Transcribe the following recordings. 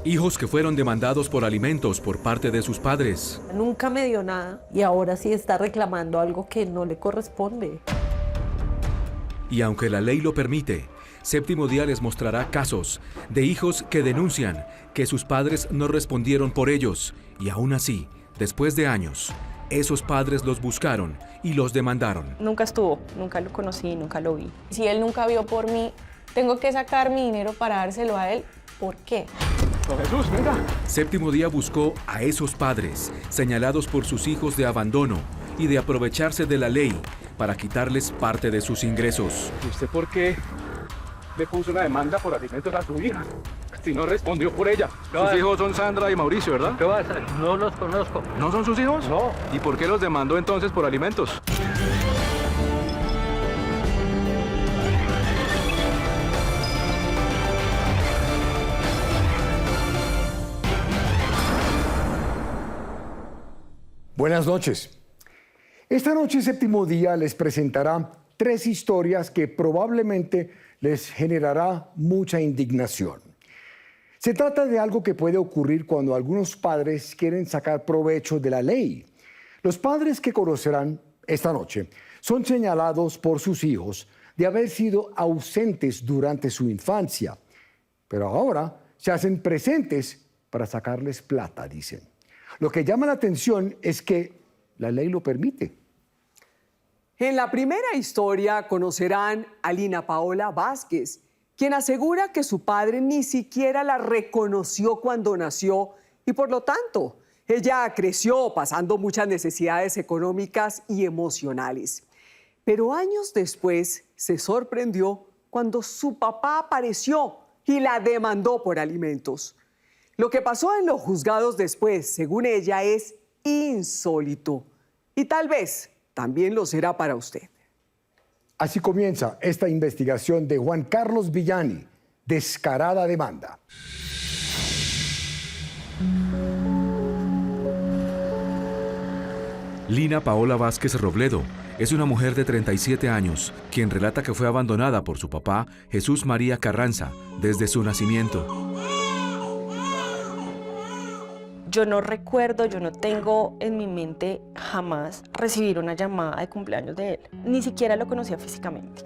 Hijos que fueron demandados por alimentos por parte de sus padres. Nunca me dio nada y ahora sí está reclamando algo que no le corresponde. Y aunque la ley lo permite, Séptimo Día les mostrará casos de hijos que denuncian que sus padres no respondieron por ellos y aún así, después de años, esos padres los buscaron y los demandaron. Nunca estuvo, nunca lo conocí, nunca lo vi. Si él nunca vio por mí, tengo que sacar mi dinero para dárselo a él. ¿Por qué? Don Jesús, venga. Séptimo Día buscó a esos padres señalados por sus hijos de abandono y de aprovecharse de la ley para quitarles parte de sus ingresos. ¿Y usted por qué le puso una demanda por alimentos a su hija? Si no respondió por ella. Sus hijos son Sandra y Mauricio, ¿verdad? ¿Qué pasa? No los conozco. ¿No son sus hijos? No. ¿Y por qué los demandó entonces por alimentos? Buenas noches. Esta noche Séptimo Día les presentará 3 historias que probablemente les generará mucha indignación. Se trata de algo que puede ocurrir cuando algunos padres quieren sacar provecho de la ley. Los padres que conocerán esta noche son señalados por sus hijos de haber sido ausentes durante su infancia, pero ahora se hacen presentes para sacarles plata, dicen. Lo que llama la atención es que la ley lo permite. En la primera historia conocerán a Lina Paola Vázquez, quien asegura que su padre ni siquiera la reconoció cuando nació y por lo tanto ella creció pasando muchas necesidades económicas y emocionales. Pero años después se sorprendió cuando su papá apareció y la demandó por alimentos. Lo que pasó en los juzgados después, según ella, es insólito y tal vez también lo será para usted. Así comienza esta investigación de Juan Carlos Villani, Descarada Demanda. Lina Paola Vázquez Robledo es una mujer de 37 años, quien relata que fue abandonada por su papá, Jesús María Carranza, desde su nacimiento. Yo no recuerdo, yo no tengo en mi mente jamás recibir una llamada de cumpleaños de él. Ni siquiera lo conocía físicamente.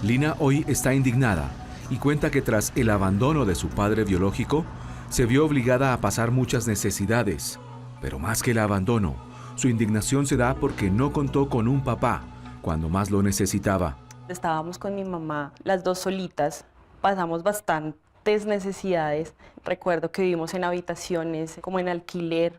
Lina hoy está indignada y cuenta que tras el abandono de su padre biológico, se vio obligada a pasar muchas necesidades. Pero más que el abandono, su indignación se da porque no contó con un papá cuando más lo necesitaba. Estábamos con mi mamá, las dos solitas. Pasamos bastantes necesidades. Recuerdo que vivimos en habitaciones, como en alquiler.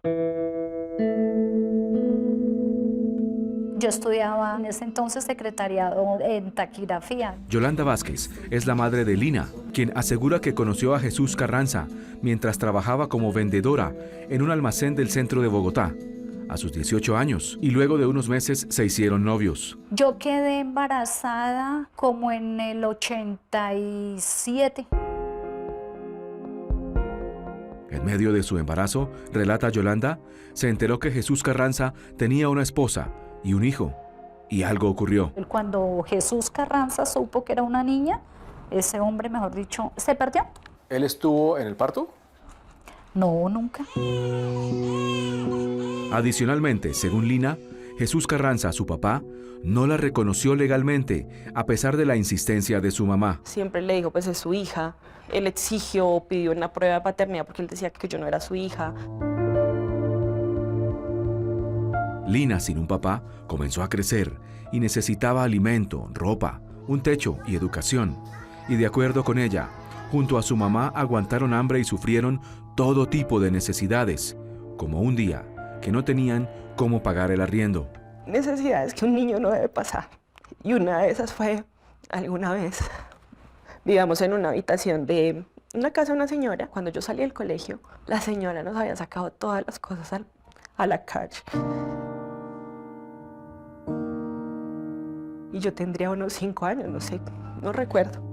Yo estudiaba en ese entonces secretariado en taquigrafía. Yolanda Vázquez es la madre de Lina, quien asegura que conoció a Jesús Carranza mientras trabajaba como vendedora en un almacén del centro de Bogotá, a sus 18 años, y luego de unos meses se hicieron novios. Yo quedé embarazada como en el 87. En medio de su embarazo, relata Yolanda, se enteró que Jesús Carranza tenía una esposa y un hijo, y algo ocurrió. Cuando Jesús Carranza supo que era una niña, ese hombre, mejor dicho, se perdió. ¿Él estuvo en el parto? No, nunca. Adicionalmente, según Lina, Jesús Carranza, su papá, no la reconoció legalmente, a pesar de la insistencia de su mamá. Siempre le dijo, pues es su hija. Él exigió, pidió una prueba de paternidad porque él decía que yo no era su hija. Lina, sin un papá, comenzó a crecer y necesitaba alimento, ropa, un techo y educación. Y de acuerdo con ella, junto a su mamá aguantaron hambre y sufrieron todo tipo de necesidades, como un día que no tenían cómo pagar el arriendo. Necesidades que un niño no debe pasar. Y una de esas fue, alguna vez, vivíamos en una habitación de una casa de una señora. Cuando yo salí del colegio, la señora nos había sacado todas las cosas a la calle. Y yo tendría unos 5 años, no sé, no recuerdo.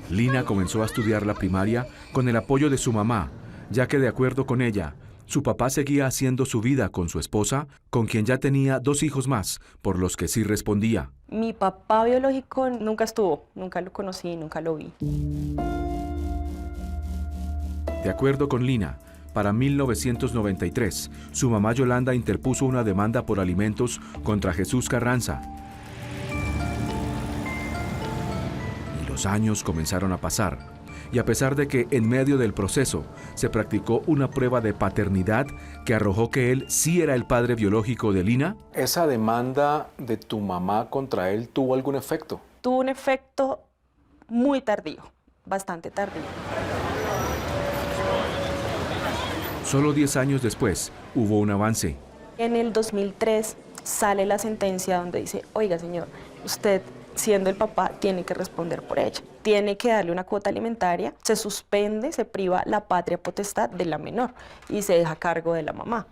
Lina comenzó a estudiar la primaria con el apoyo de su mamá, ya que de acuerdo con ella, Su papá seguía haciendo su vida con su esposa, con quien ya tenía 2 hijos más, por los que sí respondía. Mi papá biológico nunca estuvo, nunca lo conocí, nunca lo vi. De acuerdo con Lina, para 1993, su mamá Yolanda interpuso una demanda por alimentos contra Jesús Carranza. Y los años comenzaron a pasar. Y a pesar de que en medio del proceso se practicó una prueba de paternidad que arrojó que él sí era el padre biológico de Lina, ¿esa demanda de tu mamá contra él tuvo algún efecto? Tuvo un efecto muy tardío, bastante tardío. solo 10 años después hubo un avance. En el 2003 sale la sentencia donde dice, oiga señor, usted siendo el papá tiene que responder por ella. Tiene que darle una cuota alimentaria, se suspende, se priva la patria potestad de la menor y se deja a cargo de la mamá.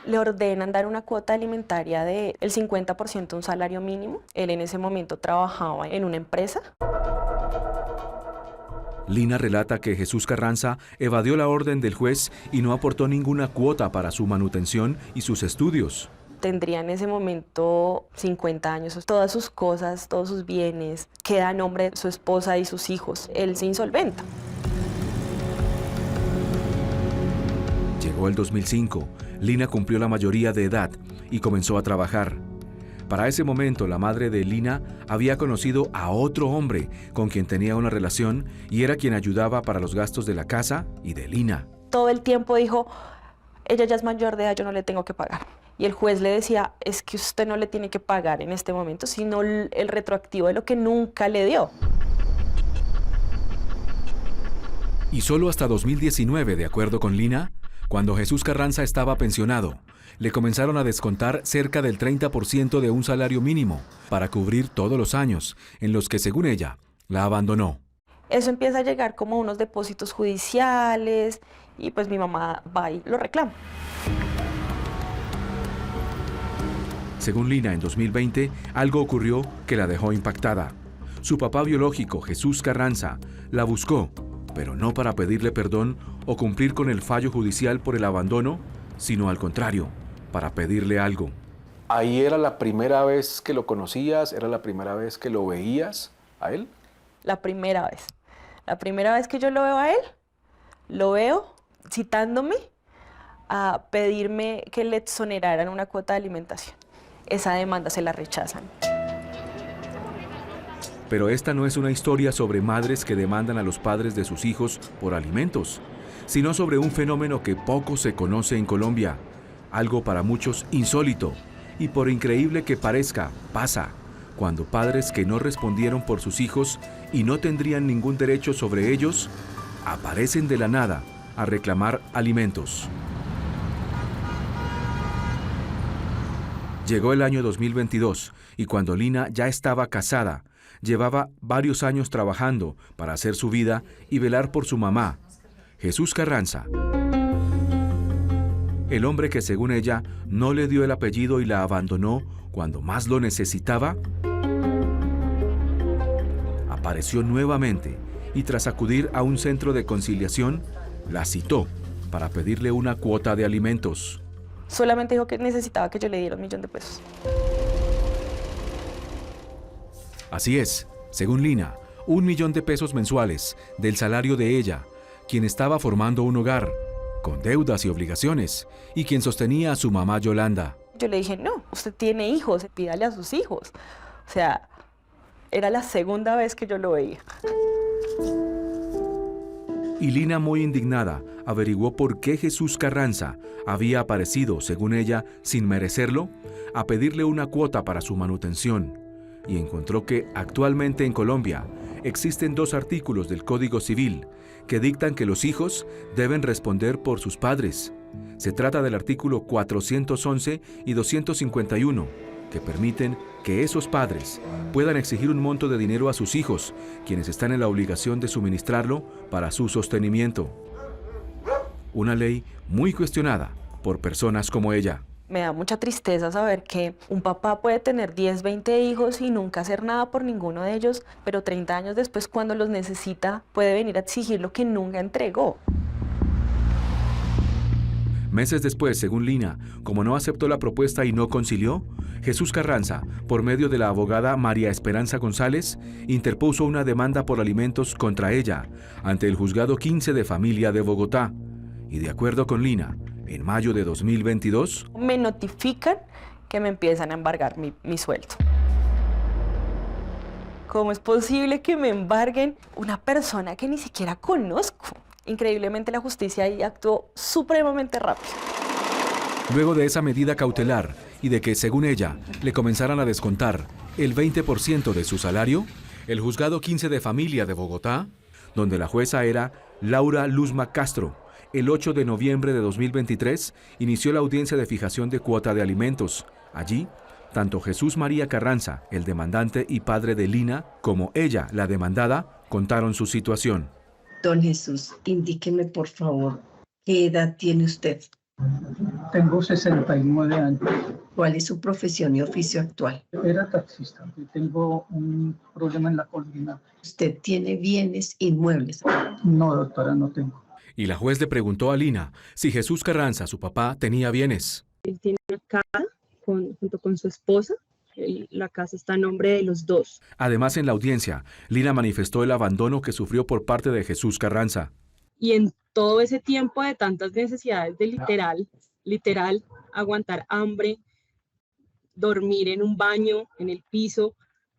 Le ordenan dar una cuota alimentaria del 50% de un salario mínimo. Él en ese momento trabajaba en una empresa. Lina relata que Jesús Carranza evadió la orden del juez y no aportó ninguna cuota para su manutención y sus estudios. Tendría en ese momento 50 años, todas sus cosas, todos sus bienes, queda a nombre de su esposa y sus hijos. Él se insolventa. Llegó el 2005, Lina cumplió la mayoría de edad y comenzó a trabajar. Para ese momento, la madre de Lina había conocido a otro hombre con quien tenía una relación y era quien ayudaba para los gastos de la casa y de Lina. Todo el tiempo dijo, ella ya es mayor de edad, yo no le tengo que pagar. Y el juez le decía, es que usted no le tiene que pagar en este momento, sino el retroactivo de lo que nunca le dio. Y solo hasta 2019, de acuerdo con Lina, cuando Jesús Carranza estaba pensionado, le comenzaron a descontar cerca del 30% de un salario mínimo para cubrir todos los años en los que, según ella, la abandonó. Eso empieza a llegar como unos depósitos judiciales y pues mi mamá va y lo reclama. Según Lina, en 2020, algo ocurrió que la dejó impactada. Su papá biológico, Jesús Carranza, la buscó, pero no para pedirle perdón o cumplir con el fallo judicial por el abandono, sino al contrario, para pedirle algo. ¿Ahí era la primera vez que lo conocías? ¿Era la primera vez que lo veías a él? La primera vez. La primera vez que yo lo veo a él, lo veo citándome a pedirme que le exoneraran una cuota de alimentación. Esa demanda se la rechazan. Pero esta no es una historia sobre madres que demandan a los padres de sus hijos por alimentos, sino sobre un fenómeno que poco se conoce en Colombia, algo para muchos insólito, y por increíble que parezca, pasa cuando padres que no respondieron por sus hijos y no tendrían ningún derecho sobre ellos, aparecen de la nada a reclamar alimentos. Llegó el año 2022 y cuando Lina ya estaba casada, llevaba varios años trabajando para hacer su vida y velar por su mamá, Jesús Carranza. El hombre que, según ella, no le dio el apellido y la abandonó cuando más lo necesitaba, apareció nuevamente y tras acudir a un centro de conciliación, la citó para pedirle una cuota de alimentos. Solamente dijo que necesitaba que yo le diera $1.000.000 de pesos. Así es, según Lina, $1.000.000 de pesos mensuales del salario de ella, quien estaba formando un hogar, con deudas y obligaciones, y quien sostenía a su mamá Yolanda. Yo le dije, no, usted tiene hijos, pídale a sus hijos. O sea, era la segunda vez que yo lo veía. Y Lina, muy indignada, averiguó por qué Jesús Carranza había aparecido, según ella, sin merecerlo, a pedirle una cuota para su manutención. Y encontró que actualmente en Colombia existen 2 artículos del Código Civil que dictan que los hijos deben responder por sus padres. Se trata del artículo 411 y 251, que permiten que esos padres puedan exigir un monto de dinero a sus hijos, quienes están en la obligación de suministrarlo para su sostenimiento. Una ley muy cuestionada por personas como ella. Me da mucha tristeza saber que un papá puede tener 10, 20 hijos y nunca hacer nada por ninguno de ellos, pero 30 años después, cuando los necesita, puede venir a exigir lo que nunca entregó. Meses después, según Lina, como no aceptó la propuesta y no concilió, Jesús Carranza, por medio de la abogada María Esperanza González, interpuso una demanda por alimentos contra ella ante el Juzgado 15 de Familia de Bogotá. Y de acuerdo con Lina, en mayo de 2022, me notifican que me empiezan a embargar mi sueldo. ¿Cómo es posible que me embarguen una persona que ni siquiera conozco? Increíblemente la justicia ahí actuó supremamente rápido. luego de esa medida cautelar y de que, según ella, le comenzaran a descontar el 20% de su salario, el Juzgado 15 de Familia de Bogotá, donde la jueza era Laura Luzma Castro, el 8 de noviembre de 2023, inició la audiencia de fijación de cuota de alimentos. Allí, tanto Jesús María Carranza, el demandante y padre de Lina, como ella, la demandada, contaron su situación. Don Jesús, indíqueme por favor, ¿qué edad tiene usted? Tengo 69 años. ¿Cuál es su profesión y oficio actual? Era taxista. Tengo un problema en la columna. ¿Usted tiene bienes inmuebles? No, doctora, no tengo. Y la juez le preguntó a Lina si Jesús Carranza, su papá, tenía bienes. Él tiene una casa junto con su esposa. La casa está a nombre de los dos. Además, en la audiencia, Lina manifestó el abandono que sufrió por parte de Jesús Carranza. Y en todo ese tiempo de tantas necesidades de literal, aguantar hambre, dormir en un baño, en el piso,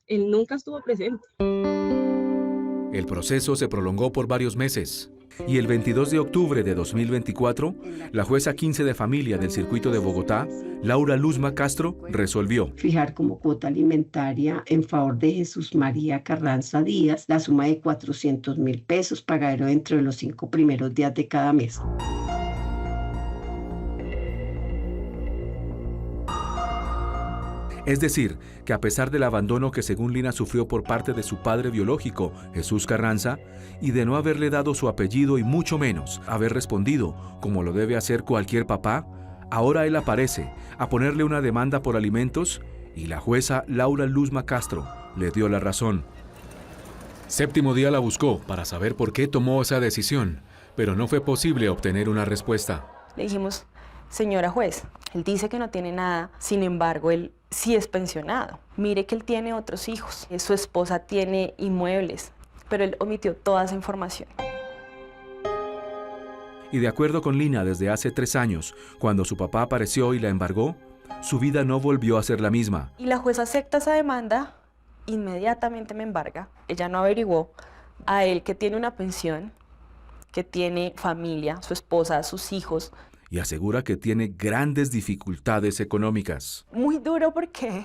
él nunca estuvo presente. El proceso se prolongó por varios meses. Y el 22 de octubre de 2024, la jueza 15 de familia del circuito de Bogotá, Laura Luzma Castro, resolvió fijar como cuota alimentaria en favor de Jesús María Carranza Díaz la suma de 400.000 pesos, pagadero dentro de los 5 primeros días de cada mes. Es decir, que a pesar del abandono que según Lina sufrió por parte de su padre biológico, Jesús Carranza, y de no haberle dado su apellido y mucho menos haber respondido, como lo debe hacer cualquier papá, ahora él aparece a ponerle una demanda por alimentos y la jueza Laura Luzma Castro le dio la razón. Séptimo Día la buscó para saber por qué tomó esa decisión, pero no fue posible obtener una respuesta. Le dijimos, señora juez, él dice que no tiene nada, sin embargo, él sí es pensionado. Mire que él tiene otros hijos, su esposa tiene inmuebles, pero él omitió toda esa información. Y de acuerdo con Lina, desde hace 3 años, cuando su papá apareció y la embargó, su vida no volvió a ser la misma. Y la jueza acepta esa demanda, inmediatamente me embarga. Ella no averiguó a él que tiene una pensión, que tiene familia, su esposa, sus hijos. Y asegura que tiene grandes dificultades económicas. Muy duro porque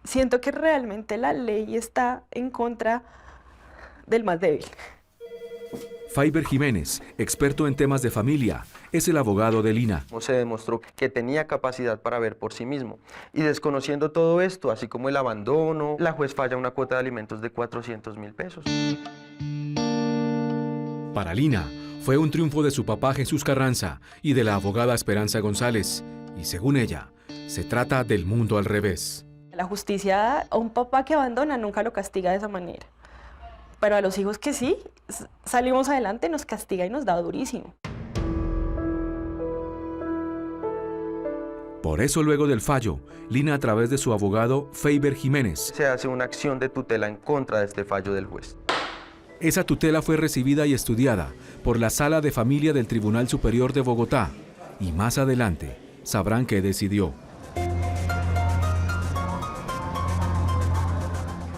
siento que realmente la ley está en contra del más débil. Faiber Jiménez, experto en temas de familia, es el abogado de Lina. Se demostró que tenía capacidad para ver por sí mismo. Y desconociendo todo esto, así como el abandono, la juez falla una cuota de alimentos de 400.000 pesos. Para Lina, fue un triunfo de su papá Jesús Carranza y de la abogada Esperanza González. Y según ella, se trata del mundo al revés. La justicia a un papá que abandona nunca lo castiga de esa manera. Pero a los hijos que sí, salimos adelante, nos castiga y nos da durísimo. Por eso, luego del fallo, Lina, a través de su abogado Faiber Jiménez, se hace una acción de tutela en contra de este fallo del juez. Esa tutela fue recibida y estudiada por la Sala de Familia del Tribunal Superior de Bogotá y más adelante sabrán qué decidió.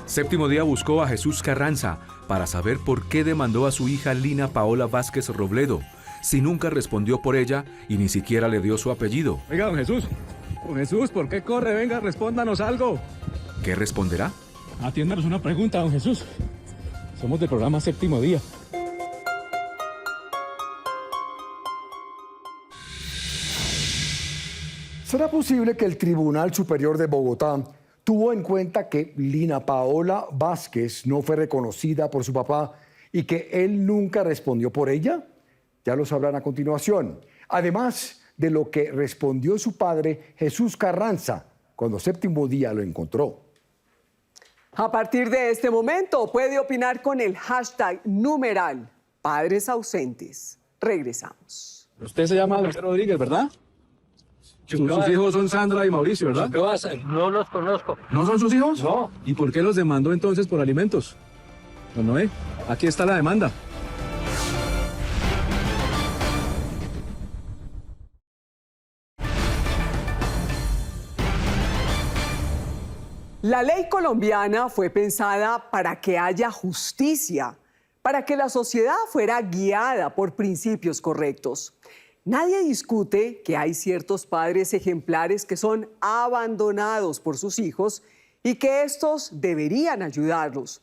Séptimo Día buscó a Jesús Carranza para saber por qué demandó a su hija Lina Paola Vázquez Robledo, si nunca respondió por ella y ni siquiera le dio su apellido. Oiga, don Jesús, ¿por qué corre? Venga, respóndanos algo. ¿Qué responderá? Atiéndanos una pregunta, don Jesús. Somos del programa Séptimo Día. ¿Será posible que el Tribunal Superior de Bogotá tuvo en cuenta que Lina Paola Vázquez no fue reconocida por su papá y que él nunca respondió por ella? Ya lo sabrán a continuación. Además de lo que respondió su padre Jesús Carranza cuando Séptimo Día lo encontró. A partir de este momento puede opinar con el hashtag #, padres ausentes. Regresamos. Usted se llama José Rodríguez, ¿verdad? Sus hijos son Sandra y Mauricio, ¿verdad? ¿Qué pasa? No los conozco. ¿No son sus hijos? No. ¿Y por qué los demandó entonces por alimentos? Don Noé, aquí está la demanda. La ley colombiana fue pensada para que haya justicia, para que la sociedad fuera guiada por principios correctos. Nadie discute que hay ciertos padres ejemplares que son abandonados por sus hijos y que estos deberían ayudarlos.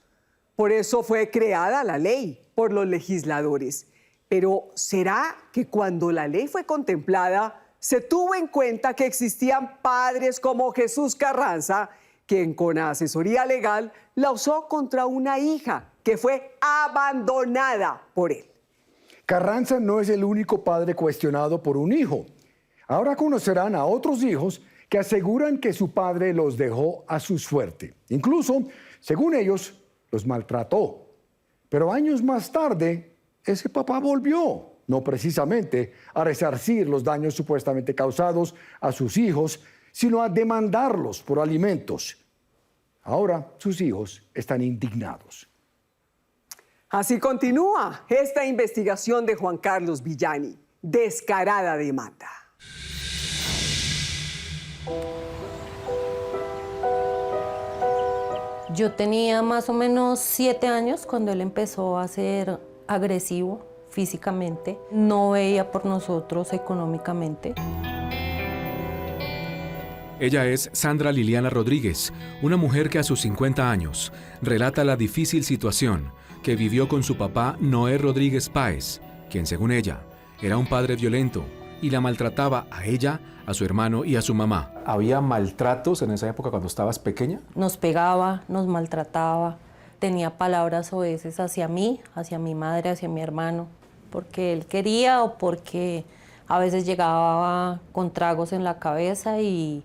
Por eso fue creada la ley por los legisladores. Pero ¿será que cuando la ley fue contemplada se tuvo en cuenta que existían padres como Jesús Carranza, quien con asesoría legal la usó contra una hija que fue abandonada por él? Carranza no es el único padre cuestionado por un hijo. Ahora conocerán a otros hijos que aseguran que su padre los dejó a su suerte. Incluso, según ellos, los maltrató. Pero años más tarde, ese papá volvió, no precisamente a resarcir los daños supuestamente causados a sus hijos, sino a demandarlos por alimentos. Ahora sus hijos están indignados. Así continúa esta investigación de Juan Carlos Villani. Descarada demanda. Yo tenía más o menos 7 años cuando él empezó a ser agresivo físicamente. No veía por nosotros económicamente. Ella es Sandra Liliana Rodríguez, una mujer que a sus 50 años relata la difícil situación que vivió con su papá Noé Rodríguez Páez, quien según ella era un padre violento y la maltrataba a ella, a su hermano y a su mamá. ¿Había maltratos en esa época cuando estabas pequeña? Nos pegaba, nos maltrataba, tenía palabras soeces hacia mí, hacia mi madre, hacia mi hermano, porque él quería o porque a veces llegaba con tragos en la cabeza y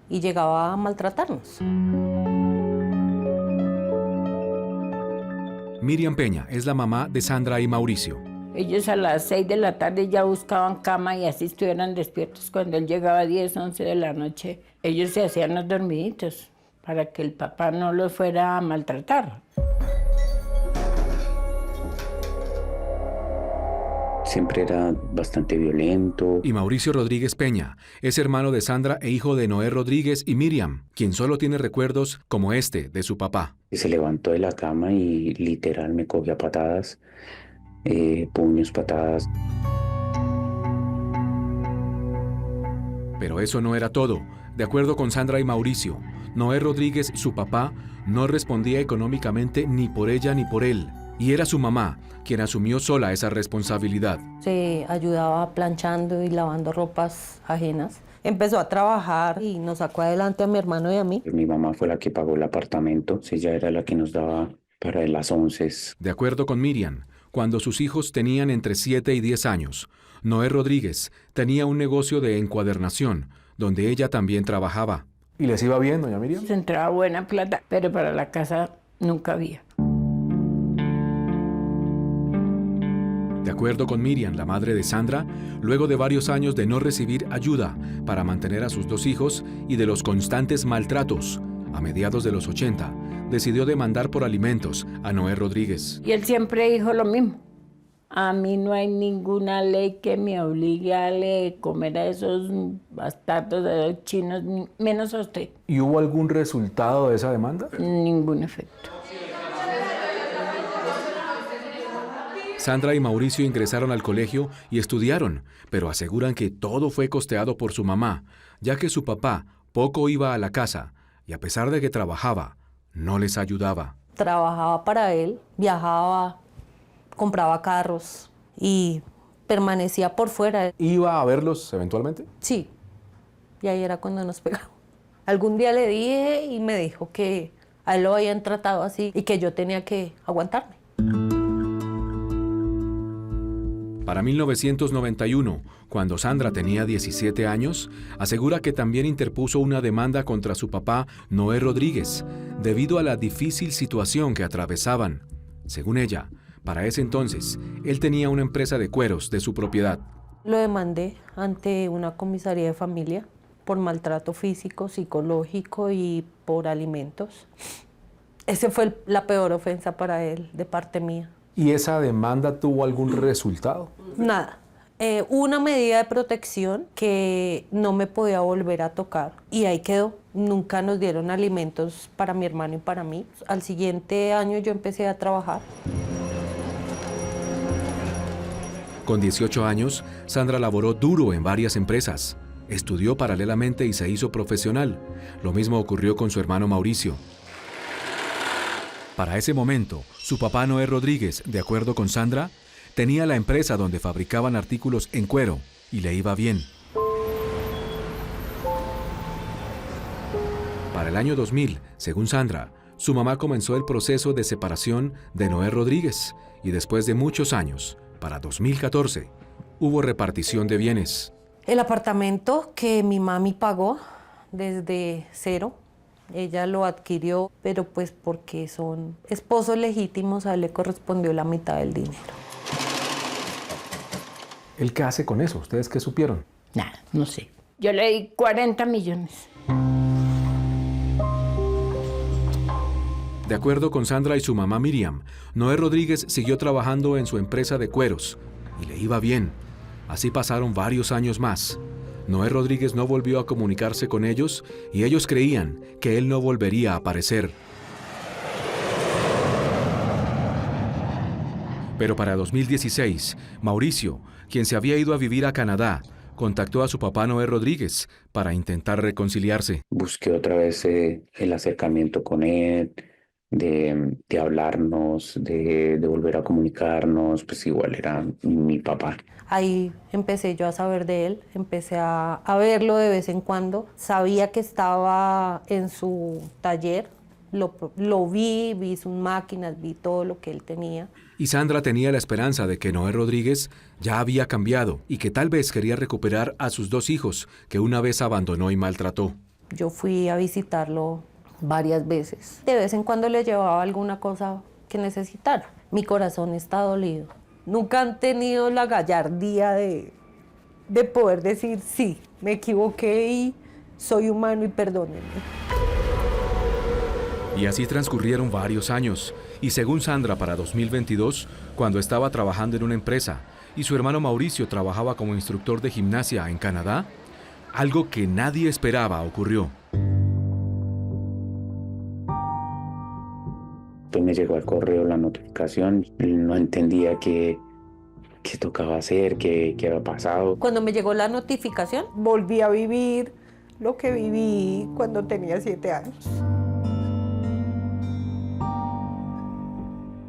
llegaba a maltratarnos. Miriam Peña es la mamá de Sandra y Mauricio. Ellos a las 6 de la tarde ya buscaban cama y así estuvieran despiertos. Cuando él llegaba a 10, 11 de la noche, ellos se hacían los dormiditos para que el papá no los fuera a maltratar. Siempre era bastante violento. Y Mauricio Rodríguez Peña es hermano de Sandra e hijo de Noé Rodríguez y Miriam, quien solo tiene recuerdos como este de su papá. Se levantó de la cama y literal me cogió a patadas, puños, patadas. Pero eso no era todo. De acuerdo con Sandra y Mauricio, Noé Rodríguez, su papá, no respondía económicamente ni por ella ni por él. Y era su mamá quien asumió sola esa responsabilidad. Se ayudaba planchando y lavando ropas ajenas. Empezó a trabajar y nos sacó adelante a mi hermano y a mí. Mi mamá fue la que pagó el apartamento, ella era la que nos daba para las onces. De acuerdo con Miriam, cuando sus hijos tenían entre 7 y 10 años, Noé Rodríguez tenía un negocio de encuadernación, donde ella también trabajaba. ¿Y les iba bien, doña Miriam? Se entraba buena plata, pero para la casa nunca había. De acuerdo con Miriam, la madre de Sandra, luego de varios años de no recibir ayuda para mantener a sus 2 hijos y de los constantes maltratos, a mediados de los 80, decidió demandar por alimentos a Noé Rodríguez. Y él siempre dijo lo mismo. A mí no hay ninguna ley que me obligue a comer a esos bastardos de los chinos, menos a usted. ¿Y hubo algún resultado de esa demanda? Ningún efecto. Sandra y Mauricio ingresaron al colegio y estudiaron, pero aseguran que todo fue costeado por su mamá, ya que su papá poco iba a la casa y a pesar de que trabajaba, no les ayudaba. Trabajaba para él, viajaba, compraba carros y permanecía por fuera. ¿Iba a verlos eventualmente? Sí, y ahí era cuando nos pegamos. Algún día le dije y me dijo que a él lo habían tratado así y que yo tenía que aguantarme. Para 1991, cuando Sandra tenía 17 años, asegura que también interpuso una demanda contra su papá, Noé Rodríguez, debido a la difícil situación que atravesaban. Según ella, Para ese entonces, él tenía una empresa de cueros de su propiedad. Lo demandé ante una comisaría de familia por maltrato físico, psicológico y por alimentos. Esa fue la peor ofensa para él de parte mía. ¿Y esa demanda tuvo algún resultado? Nada. Una medida de protección que no me podía volver a tocar y ahí quedó. Nunca nos dieron alimentos para mi hermano y para mí. Al siguiente año yo empecé a trabajar. Con 18 años, Sandra laboró duro en varias empresas. Estudió paralelamente y se hizo profesional. Lo mismo ocurrió con su hermano Mauricio. Para ese momento, su papá Noé Rodríguez, de acuerdo con Sandra, tenía la empresa donde fabricaban artículos en cuero y le iba bien. Para el año 2000, según Sandra, su mamá comenzó el proceso de separación de Noé Rodríguez y después de muchos años, para 2014, hubo repartición de bienes. El apartamento que mi mami pagó desde cero, ella lo adquirió, pero pues porque son esposos legítimos, a él le correspondió la mitad del dinero. ¿Él qué hace con eso? ¿Ustedes qué supieron? Nada, no sé. Yo le di 40 millones. De acuerdo con Sandra y su mamá Miriam, Noé Rodríguez siguió trabajando en su empresa de cueros y le iba bien. Así pasaron varios años más. Noé Rodríguez no volvió a comunicarse con ellos y ellos creían que él no volvería a aparecer. Pero para 2016, Mauricio, quien se había ido a vivir a Canadá, contactó a su papá Noé Rodríguez para intentar reconciliarse. Busqué otra vez el acercamiento con él, de hablarnos, de volver a comunicarnos, pues igual era mi papá. Ahí empecé yo a saber de él, empecé a verlo de vez en cuando. Sabía que estaba en su taller, lo vi sus máquinas, vi todo lo que él tenía. Y Sandra tenía la esperanza de que Noé Rodríguez ya había cambiado y que tal vez quería recuperar a sus 2 hijos que una vez abandonó y maltrató. Yo fui a visitarlo varias veces. De vez en cuando le llevaba alguna cosa que necesitara. Mi corazón está dolido. Nunca han tenido la gallardía de poder decir, sí, me equivoqué y soy humano y perdónenme. Y así transcurrieron varios años. Y según Sandra, para 2022, cuando estaba trabajando en una empresa y su hermano Mauricio trabajaba como instructor de gimnasia en Canadá, algo que nadie esperaba ocurrió. Pues me llegó al correo la notificación, no entendía qué tocaba hacer, qué había pasado. Cuando me llegó la notificación, volví a vivir lo que viví cuando tenía 7 años.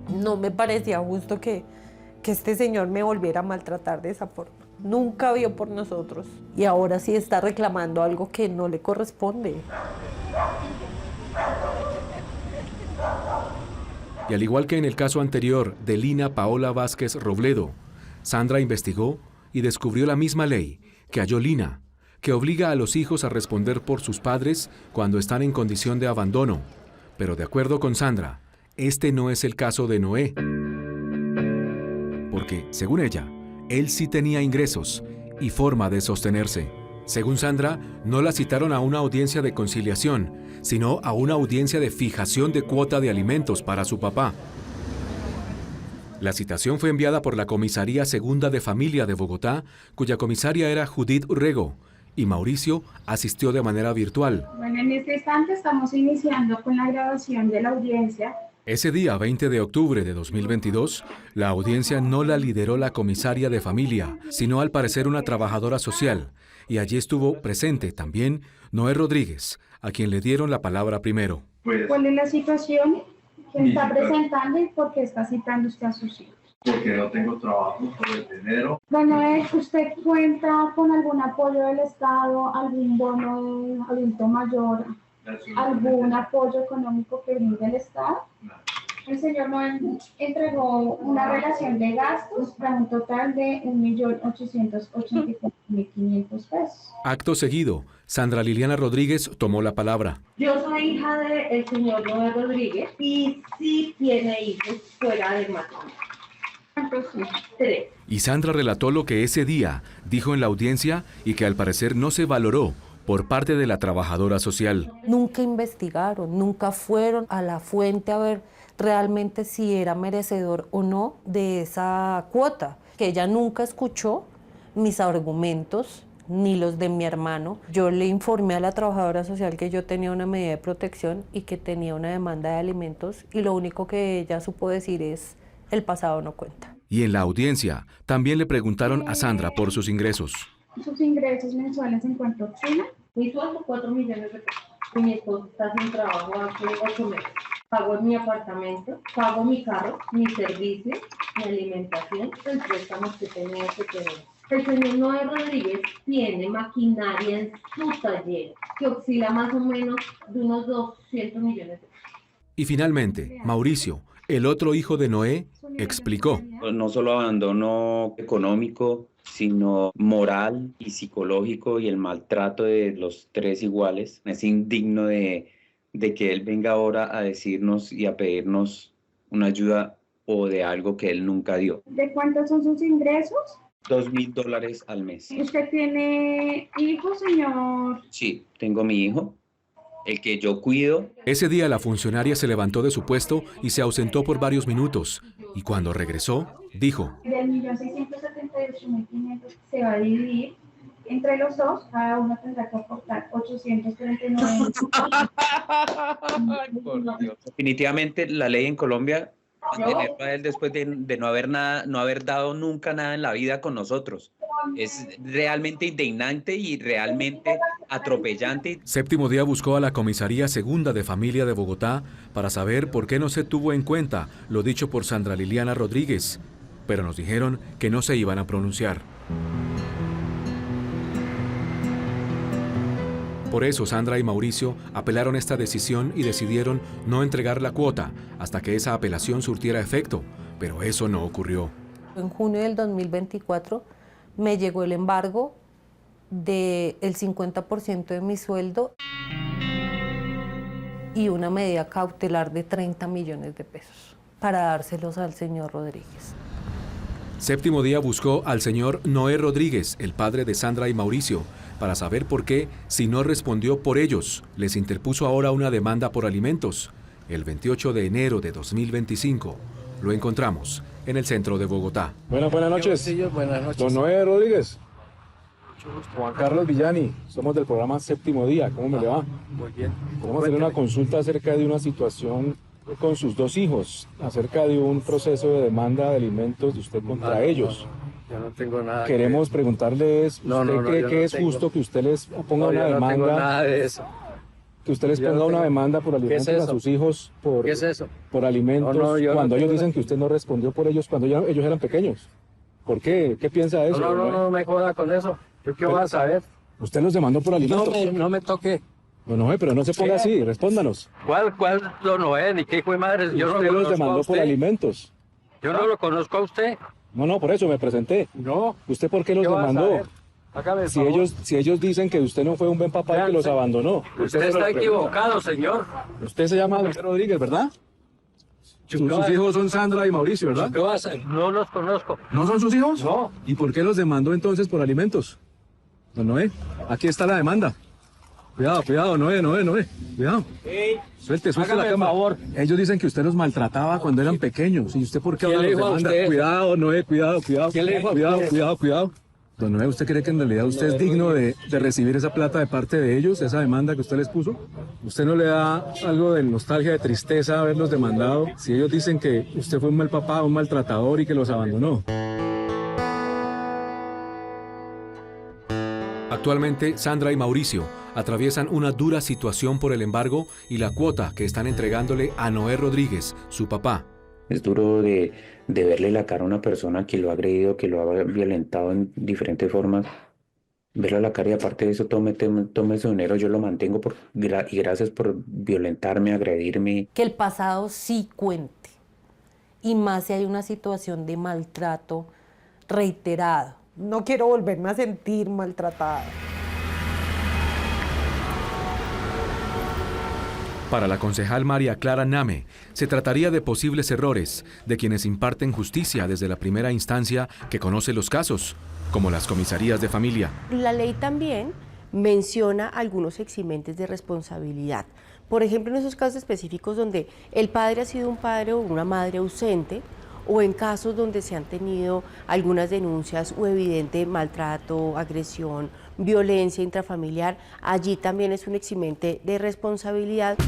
No me parecía justo que este señor me volviera a maltratar de esa forma. Nunca vio por nosotros y ahora sí está reclamando algo que no le corresponde. Y al igual que en el caso anterior de Lina Paola Vázquez Robledo, Sandra investigó y descubrió la misma ley que halló Lina, que obliga a los hijos a responder por sus padres cuando están en condición de abandono. Pero de acuerdo con Sandra, este no es el caso de Noé. Porque, según ella, él sí tenía ingresos y forma de sostenerse. Según Sandra, no la citaron a una audiencia de conciliación, sino a una audiencia de fijación de cuota de alimentos para su papá. La citación fue enviada por la Comisaría Segunda de Familia de Bogotá, cuya comisaria era Judith Urrego, y Mauricio asistió de manera virtual. Bueno, en este instante estamos iniciando con la grabación de la audiencia. Ese día, 20 de octubre de 2022, la audiencia no la lideró la comisaria de familia, sino al parecer una trabajadora social, y allí estuvo presente también Noé Rodríguez, a quien le dieron la palabra primero. ¿Cuál es la situación que está presentando y por qué está citando usted a sus hijos? Porque no tengo trabajo por el dinero. Bueno, ¿usted cuenta con algún apoyo del Estado, algún bono de adulto mayor, algún apoyo económico que brinde el Estado? No. El señor Noel entregó una relación de gastos para un total de 1.884.500 pesos. Acto seguido, Sandra Liliana Rodríguez tomó la palabra. Yo soy hija del señor Noel Rodríguez y sí tiene hijos fuera del matrimonio. Y Sandra relató lo que ese día dijo en la audiencia y que al parecer no se valoró por parte de la trabajadora social. Nunca investigaron, nunca fueron a la fuente a ver realmente si era merecedor o no de esa cuota, que ella nunca escuchó mis argumentos ni los de mi hermano. Yo le informé a la trabajadora social que yo tenía una medida de protección y que tenía una demanda de alimentos, y lo único que ella supo decir es: el pasado no cuenta. Y en la audiencia también le preguntaron a Sandra por sus ingresos. ¿Sus ingresos mensuales en cuánto oscilan? Mi sueldo 4 millones de pesos. Mi esposo está sin trabajo hace 8 meses. Pago mi apartamento, pago mi carro, mi servicio, mi alimentación, el préstamo que tenía que tener. El señor Noé Rodríguez tiene maquinaria en su taller que oscila más o menos de unos 200 millones de pesos. Y finalmente, Mauricio, el otro hijo de Noé, explicó. No solo abandono económico, sino moral y psicológico, y el maltrato de los tres iguales. Es indigno de que él venga ahora a decirnos y a pedirnos una ayuda o de algo que él nunca dio. ¿De cuántos son sus ingresos? $2,000 al mes. ¿Usted tiene hijos, señor? Sí, tengo mi hijo, el que yo cuido. Ese día la funcionaria se levantó de su puesto y se ausentó por varios minutos. Y cuando regresó, dijo: Del 1.678.500 se va a dividir entre los dos. Cada uno tendrá que aportar 839. Definitivamente la ley en Colombia mantenerlo a él después de no haber dado nunca nada en la vida con nosotros. Es realmente indignante y realmente atropellante. Séptimo Día buscó a la Comisaría Segunda de Familia de Bogotá para saber por qué no se tuvo en cuenta lo dicho por Sandra Liliana Rodríguez, pero nos dijeron que no se iban a pronunciar. Por eso Sandra y Mauricio apelaron esta decisión y decidieron no entregar la cuota hasta que esa apelación surtiera efecto, pero eso no ocurrió. En junio del 2024 me llegó el embargo del 50% de mi sueldo y una medida cautelar de 30 millones de pesos para dárselos al señor Rodríguez. Séptimo Día buscó al señor Noé Rodríguez, el padre de Sandra y Mauricio, para saber por qué, si no respondió por ellos, les interpuso ahora una demanda por alimentos. El 28 de enero de 2025 lo encontramos en el centro de Bogotá. Buenas noches. Buenas noches. Don Noé Rodríguez. Juan Carlos Villani, somos del programa Séptimo Día. ¿Cómo me le va? Muy bien. Queremos hacer una consulta acerca de una situación con sus dos hijos, acerca de un proceso de demanda de alimentos de usted contra ellos. Yo no tengo nada. Queremos preguntarles, ¿usted cree que es justo que usted les ponga una demanda? No tengo nada de eso. Que usted les ponga una demanda por alimentos a sus hijos por, ¿Qué es eso? Por alimentos, cuando ellos dicen que usted no respondió por ellos cuando ellos eran pequeños. ¿Por qué? ¿Qué piensa de eso? No me joda con eso. ¿Yo qué voy a saber? ¿Usted los demandó por alimentos? No me toque. No, pero no se ponga así, respóndanos. ¿Cuál no es? Ni qué hijo de madre. Yo ¿Usted los demandó por alimentos? Yo no lo conozco a usted. No, por eso me presenté. No. ¿Usted por qué los demandó? Si ellos dicen que usted no fue un buen papá y que los abandonó. Usted está equivocado, señor. Usted se llama Noé Rodríguez, ¿verdad? Sus hijos son Sandra y Mauricio, ¿verdad? ¿Qué va a hacer? No los conozco. ¿No son sus hijos? No. ¿Y por qué los demandó entonces por alimentos? Don Noé, aquí está la demanda. Cuidado, Noé. Cuidado. Hey, Suelte la cámara. Favor. Ellos dicen que usted los maltrataba cuando eran pequeños. ¿Y usted por qué ahora ¿Quién le los dijo a demanda? usted? Cuidado, Noé, cuidado. ¿Quién le dijo a usted? Cuidado. Don Noé, ¿usted cree que en realidad usted es digno de recibir esa plata de parte de ellos, esa demanda que usted les puso? ¿Usted no le da algo de nostalgia, de tristeza haberlos demandado si ellos dicen que usted fue un mal papá, un maltratador y que los abandonó? Actualmente, Sandra y Mauricio atraviesan una dura situación por el embargo y la cuota que están entregándole a Noé Rodríguez, su papá. Es duro de verle la cara a una persona que lo ha agredido, que lo ha violentado en diferentes formas. Verle la cara y aparte de eso, tome su dinero, yo lo mantengo y gracias por violentarme, agredirme. Que el pasado sí cuente, y más si hay una situación de maltrato reiterado. No quiero volverme a sentir maltratada. Para la concejal María Clara Name, se trataría de posibles errores de quienes imparten justicia desde la primera instancia que conoce los casos, como las comisarías de familia. La ley también menciona algunos eximentes de responsabilidad. Por ejemplo, en esos casos específicos donde el padre ha sido un padre o una madre ausente, o en casos donde se han tenido algunas denuncias o evidente maltrato, agresión, violencia intrafamiliar, allí también es un eximente de responsabilidad.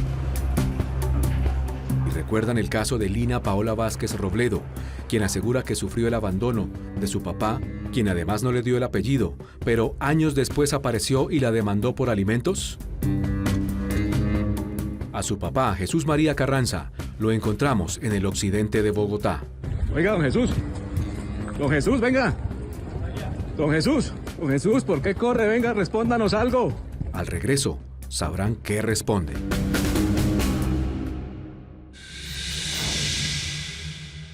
Y recuerdan el caso de Lina Paola Vázquez Robledo, quien asegura que sufrió el abandono de su papá, quien además no le dio el apellido, pero años después apareció y la demandó por alimentos. A su papá, Jesús María Carranza, lo encontramos en el occidente de Bogotá. Oiga, don Jesús. Don Jesús, venga. Don Jesús, ¿por qué corre? Venga, respóndanos algo. Al regreso, sabrán qué responde.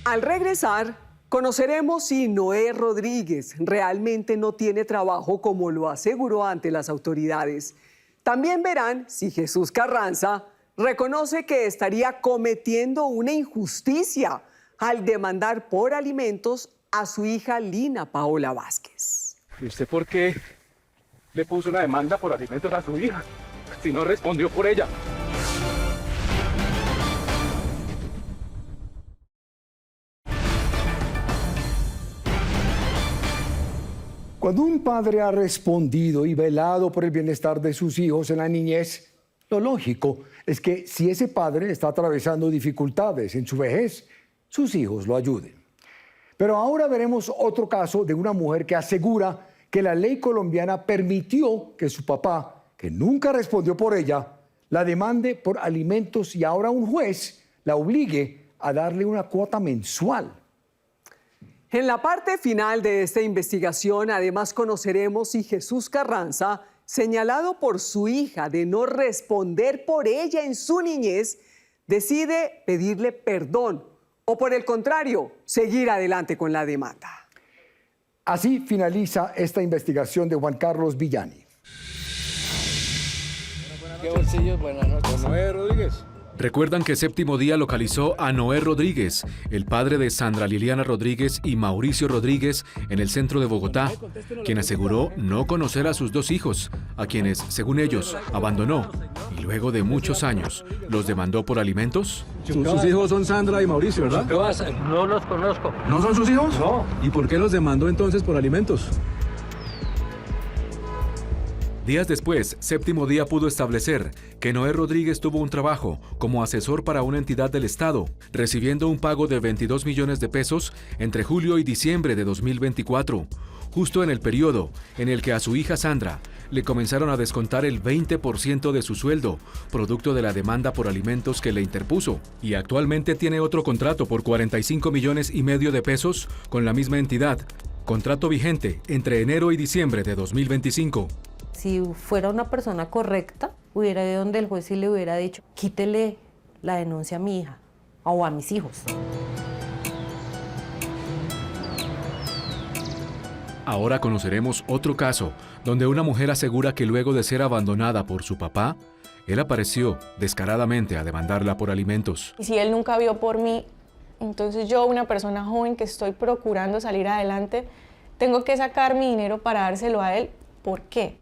Al regresar, conoceremos si Noé Rodríguez realmente no tiene trabajo como lo aseguró ante las autoridades. También verán si Jesús Carranza reconoce que estaría cometiendo una injusticia al demandar por alimentos a su hija Lina Paola Vázquez. ¿Y usted por qué le puso una demanda por alimentos a su hija si no respondió por ella? Cuando un padre ha respondido y velado por el bienestar de sus hijos en la niñez, lo lógico es que si ese padre está atravesando dificultades en su vejez, sus hijos lo ayuden. Pero ahora veremos otro caso de una mujer que asegura que la ley colombiana permitió que su papá, que nunca respondió por ella, la demande por alimentos y ahora un juez la obligue a darle una cuota mensual. En la parte final de esta investigación, además conoceremos si Jesús Carranza, señalado por su hija de no responder por ella en su niñez, decide pedirle perdón o, por el contrario, seguir adelante con la demanda. Así finaliza esta investigación de Juan Carlos Villani. ¿Qué bolsillos? Buenas noches. Noé Rodríguez. Recuerdan que Séptimo Día localizó a Noé Rodríguez, el padre de Sandra Liliana Rodríguez y Mauricio Rodríguez, en el centro de Bogotá, quien aseguró no conocer a sus dos hijos, a quienes, según ellos, abandonó y luego de muchos años los demandó por alimentos. Sus hijos son Sandra y Mauricio, ¿verdad? ¿Qué pasa? No los conozco. ¿No son sus hijos? No. ¿Y por qué los demandó entonces por alimentos? Días después, Séptimo Día pudo establecer que Noé Rodríguez tuvo un trabajo como asesor para una entidad del Estado, recibiendo un pago de 22 millones de pesos entre julio y diciembre de 2024, justo en el periodo en el que a su hija Sandra le comenzaron a descontar el 20% de su sueldo, producto de la demanda por alimentos que le interpuso, y actualmente tiene otro contrato por 45 millones y medio de pesos con la misma entidad, contrato vigente entre enero y diciembre de 2025. Si fuera una persona correcta, hubiera ido donde el juez y le hubiera dicho, quítele la denuncia a mi hija o a mis hijos. Ahora conoceremos otro caso, donde una mujer asegura que luego de ser abandonada por su papá, él apareció descaradamente a demandarla por alimentos. Y si él nunca vio por mí, entonces yo, una persona joven que estoy procurando salir adelante, tengo que sacar mi dinero para dárselo a él. ¿Por qué?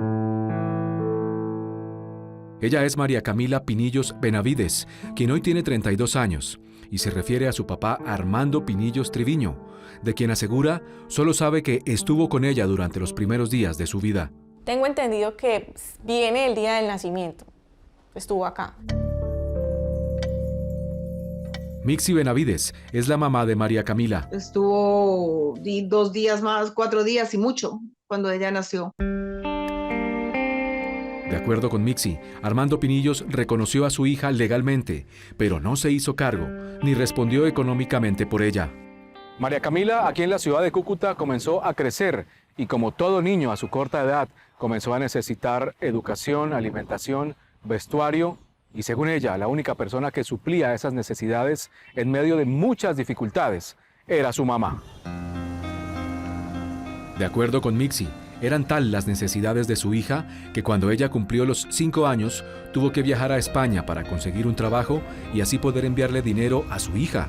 Ella es María Camila Pinillos Benavides, quien hoy tiene 32 años, y se refiere a su papá Armando Pinillos Triviño, de quien asegura solo sabe que estuvo con ella durante los primeros días de su vida. Tengo entendido que viene el día del nacimiento. Estuvo acá. Mixi Benavides es la mamá de María Camila. Estuvo 2 días más, 4 días y mucho cuando ella nació. De acuerdo con Mixi, Armando Pinillos reconoció a su hija legalmente, pero no se hizo cargo ni respondió económicamente por ella. María Camila, aquí en la ciudad de Cúcuta, comenzó a crecer y, como todo niño a su corta edad, comenzó a necesitar educación, alimentación, vestuario y, según ella, la única persona que suplía esas necesidades en medio de muchas dificultades era su mamá. De acuerdo con Mixi, Eran tal las necesidades de su hija que cuando ella cumplió los 5 años, tuvo que viajar a España para conseguir un trabajo y así poder enviarle dinero a su hija,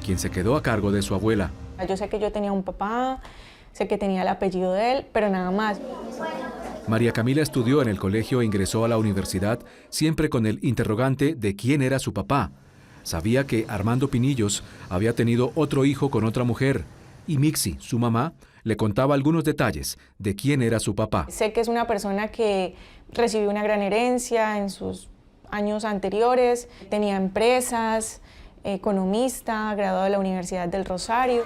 quien se quedó a cargo de su abuela. Yo sé que yo tenía un papá, sé que tenía el apellido de él, pero nada más. María Camila estudió en el colegio e ingresó a la universidad siempre con el interrogante de quién era su papá. Sabía que Armando Pinillos había tenido otro hijo con otra mujer y Mixi, su mamá, le contaba algunos detalles de quién era su papá. Sé que es una persona que recibió una gran herencia en sus años anteriores, tenía empresas, economista, graduado de la Universidad del Rosario.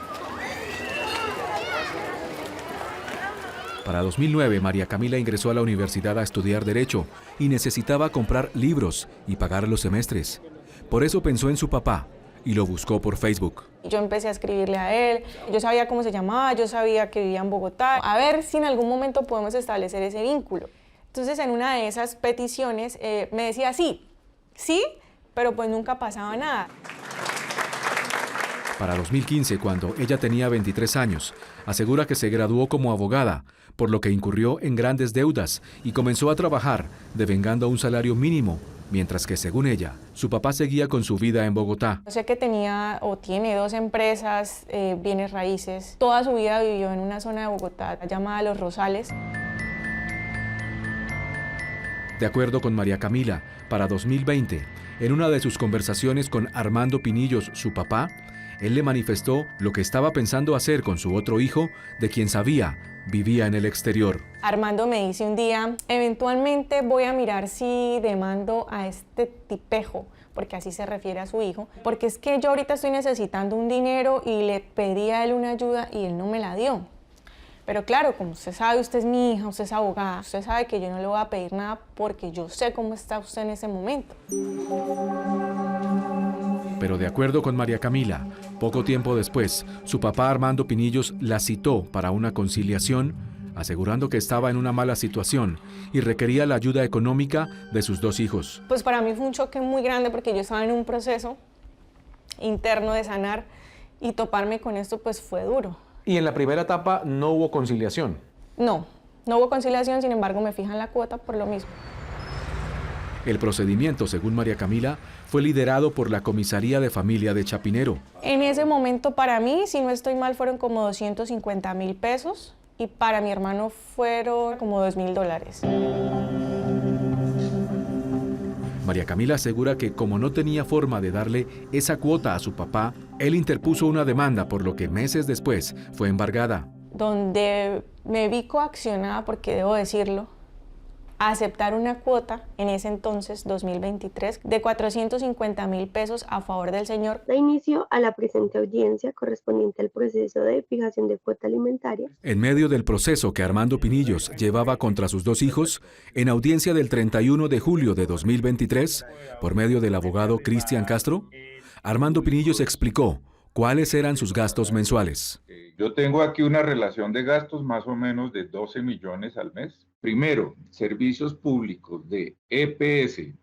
Para 2009, María Camila ingresó a la universidad a estudiar Derecho y necesitaba comprar libros y pagar los semestres. Por eso pensó en su papá y lo buscó por Facebook. Yo empecé a escribirle a él, yo sabía cómo se llamaba, yo sabía que vivía en Bogotá, a ver si en algún momento podemos establecer ese vínculo. Entonces en una de esas peticiones me decía sí, pero pues nunca pasaba nada. Para 2015, cuando ella tenía 23 años, asegura que se graduó como abogada, por lo que incurrió en grandes deudas y comenzó a trabajar, devengando un salario mínimo, mientras que, según ella, su papá seguía con su vida en Bogotá. Sé que tenía o tiene 2 empresas, bienes raíces. Toda su vida vivió en una zona de Bogotá llamada Los Rosales. De acuerdo con María Camila, para 2020, en una de sus conversaciones con Armando Pinillos, su papá, él le manifestó lo que estaba pensando hacer con su otro hijo, de quien sabía vivía en el exterior. Armando me dice un día, eventualmente voy a mirar si demando a este tipejo, porque así se refiere a su hijo, porque es que yo ahorita estoy necesitando un dinero y le pedí a él una ayuda y él no me la dio. Pero claro, como usted sabe, usted es mi hija, usted es abogada, usted sabe que yo no le voy a pedir nada porque yo sé cómo está usted en ese momento. Pero de acuerdo con María Camila, poco tiempo después, su papá Armando Pinillos la citó para una conciliación, asegurando que estaba en una mala situación y requería la ayuda económica de sus 2 hijos. Pues para mí fue un choque muy grande porque yo estaba en un proceso interno de sanar y toparme con esto pues fue duro. ¿Y en la primera etapa no hubo conciliación? No hubo conciliación, sin embargo me fijan la cuota por lo mismo. El procedimiento, según María Camila, fue liderado por la Comisaría de Familia de Chapinero. En ese momento para mí, si no estoy mal, fueron como 250.000 pesos y para mi hermano fueron como $2.000. María Camila asegura que como no tenía forma de darle esa cuota a su papá, él interpuso una demanda, por lo que meses después fue embargada. Donde me vi coaccionada, porque debo decirlo, a aceptar una cuota, en ese entonces, 2023, de 450.000 pesos a favor del señor. Da inicio a la presente audiencia correspondiente al proceso de fijación de cuota alimentaria. En medio del proceso que Armando Pinillos llevaba contra sus 2 hijos, en audiencia del 31 de julio de 2023, por medio del abogado Cristian Castro, Armando Pinillos explicó cuáles eran sus gastos mensuales. Yo tengo aquí una relación de gastos más o menos de 12 millones al mes. Primero, servicios públicos de EPS,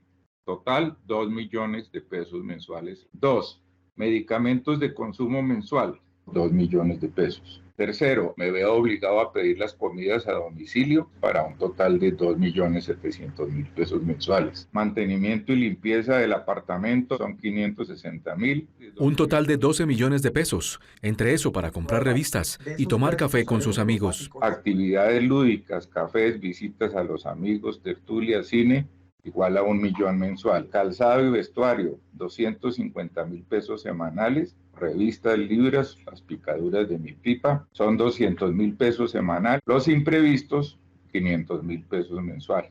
total 2 millones de pesos mensuales. 2, medicamentos de consumo mensual, 2 millones de pesos. Tercero, me veo obligado a pedir las comidas a domicilio para un total de 2.700.000 pesos mensuales. Mantenimiento y limpieza del apartamento son 560.000. Un total de 12 millones de pesos, entre eso para comprar revistas y tomar café con sus amigos. Actividades lúdicas, cafés, visitas a los amigos, tertulias, cine, igual a 1 millón mensual. Calzado y vestuario, 250.000 pesos semanales. Revistas, libros, las picaduras de mi pipa, son 200.000 pesos semanal. Los imprevistos, 500.000 pesos mensual.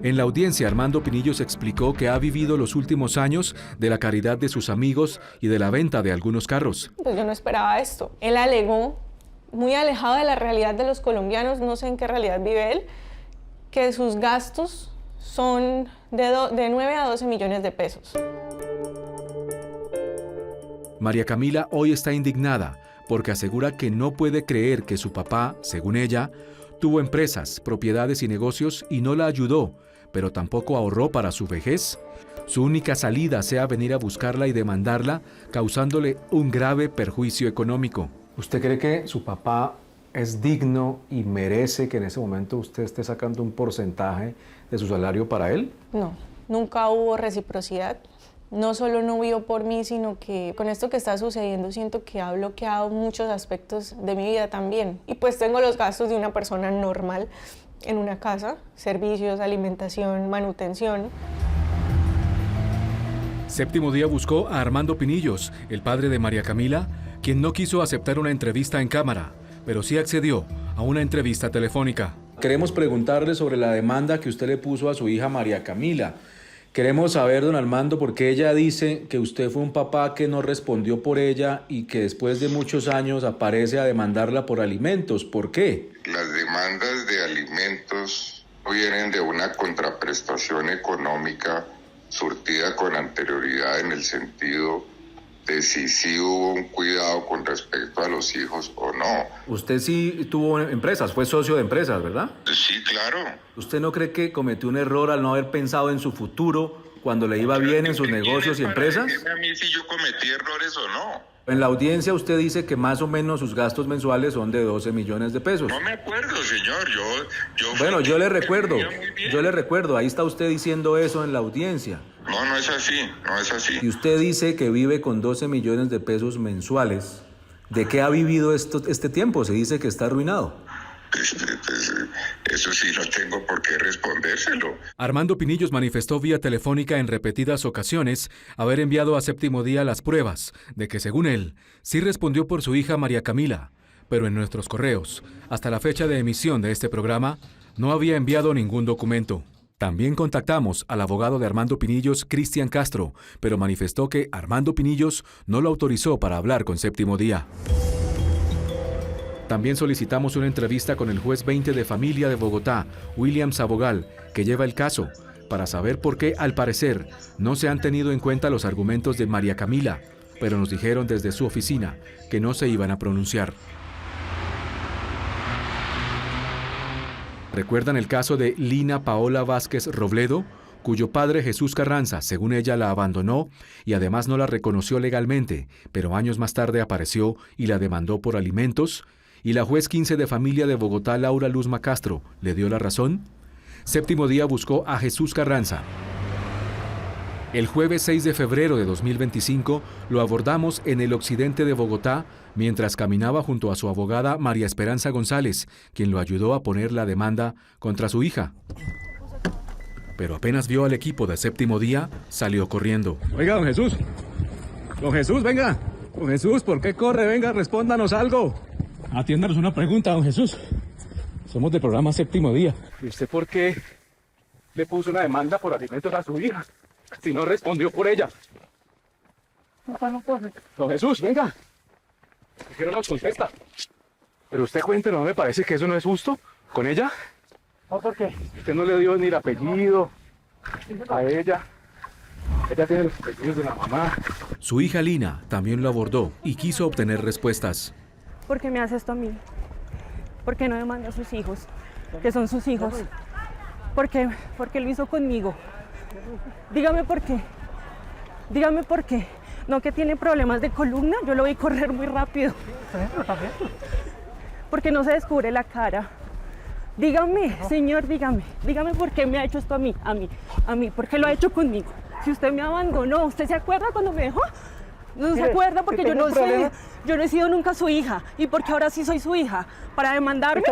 En la audiencia, Armando Pinillos explicó que ha vivido los últimos años de la caridad de sus amigos y de la venta de algunos carros. Pues yo no esperaba esto. Él alegó, muy alejado de la realidad de los colombianos, no sé en qué realidad vive él, que sus gastos son de 9 a 12 millones de pesos. María Camila hoy está indignada porque asegura que no puede creer que su papá, según ella, tuvo empresas, propiedades y negocios y no la ayudó, pero tampoco ahorró para su vejez. Su única salida sea venir a buscarla y demandarla, causándole un grave perjuicio económico. ¿Usted cree que su papá es digno y merece que en ese momento usted esté sacando un porcentaje de su salario para él? No, nunca hubo reciprocidad. No solo no vio por mí, sino que con esto que está sucediendo siento que ha bloqueado muchos aspectos de mi vida también. Y pues tengo los gastos de una persona normal en una casa, servicios, alimentación, manutención. Séptimo Día buscó a Armando Pinillos, el padre de María Camila, quien no quiso aceptar una entrevista en cámara, pero sí accedió a una entrevista telefónica. Queremos preguntarle sobre la demanda que usted le puso a su hija María Camila. Queremos saber, don Armando, por qué ella dice que usted fue un papá que no respondió por ella y que después de muchos años aparece a demandarla por alimentos. ¿Por qué? Las demandas de alimentos vienen de una contraprestación económica surtida con anterioridad en el sentido de si sí hubo un cuidado con respecto a los hijos o no. Usted sí tuvo empresas, fue socio de empresas, ¿verdad? Sí, claro. ¿Usted no cree que cometió un error al no haber pensado en su futuro cuando le iba bien en sus negocios y empresas? Dime a mí si yo cometí errores o no. En la audiencia usted dice que más o menos sus gastos mensuales son de 12 millones de pesos. No me acuerdo, señor. Bueno, yo le recuerdo, ahí está usted diciendo eso en la audiencia. No, no es así, no es así. Y usted dice que vive con 12 millones de pesos mensuales. ¿De qué ha vivido este tiempo? Se dice que está arruinado. Eso sí no tengo por qué respondérselo. Armando Pinillos manifestó vía telefónica en repetidas ocasiones haber enviado a Séptimo Día las pruebas de que, según él, sí respondió por su hija María Camila, pero en nuestros correos, hasta la fecha de emisión de este programa, no había enviado ningún documento. También contactamos al abogado de Armando Pinillos, Cristian Castro, pero manifestó que Armando Pinillos no lo autorizó para hablar con Séptimo Día. También solicitamos una entrevista con el juez 20 de familia de Bogotá, William Sabogal, que lleva el caso, para saber por qué, al parecer, no se han tenido en cuenta los argumentos de María Camila, pero nos dijeron desde su oficina que no se iban a pronunciar. ¿Recuerdan el caso de Lina Paola Vázquez Robledo, cuyo padre Jesús Carranza, según ella, la abandonó y además no la reconoció legalmente, pero años más tarde apareció y la demandó por alimentos? ¿Y la juez 15 de familia de Bogotá, Laura Luzma Castro, le dio la razón? Séptimo Día buscó a Jesús Carranza. El jueves 6 de febrero de 2025 lo abordamos en el occidente de Bogotá mientras caminaba junto a su abogada María Esperanza González, quien lo ayudó a poner la demanda contra su hija. Pero apenas vio al equipo de Séptimo Día, salió corriendo. Oiga, don Jesús. Don Jesús, venga. Don Jesús, ¿por qué corre? Venga, respóndanos algo. Atiéndanos una pregunta, don Jesús. Somos del programa Séptimo Día. ¿Y usted por qué le puso una demanda por alimentos a su hija si no respondió por ella? Don Jesús, venga. ¿Por qué no nos contesta? Pero usted cuéntenos, ¿no me parece que eso no es justo con ella? No, ¿por qué? Usted no le dio ni el apellido a ella. Ella tiene los apellidos de la mamá. Su hija Lina también lo abordó y quiso obtener respuestas. ¿Por qué me hace esto a mí? ¿Por qué no demanda a sus hijos? Que son sus hijos. ¿Por qué? Porque lo hizo conmigo. Dígame por qué. Dígame por qué. No que tiene problemas de columna, yo lo vi correr muy rápido. Porque no se descubre la cara. Dígame, señor, dígame por qué me ha hecho esto a mí, ¿por qué lo ha hecho conmigo? Si usted me abandonó, ¿usted se acuerda cuando me dejó? No se acuerda porque yo no he sido nunca su hija. ¿Y porque ahora sí soy su hija? ¿Para demandarme?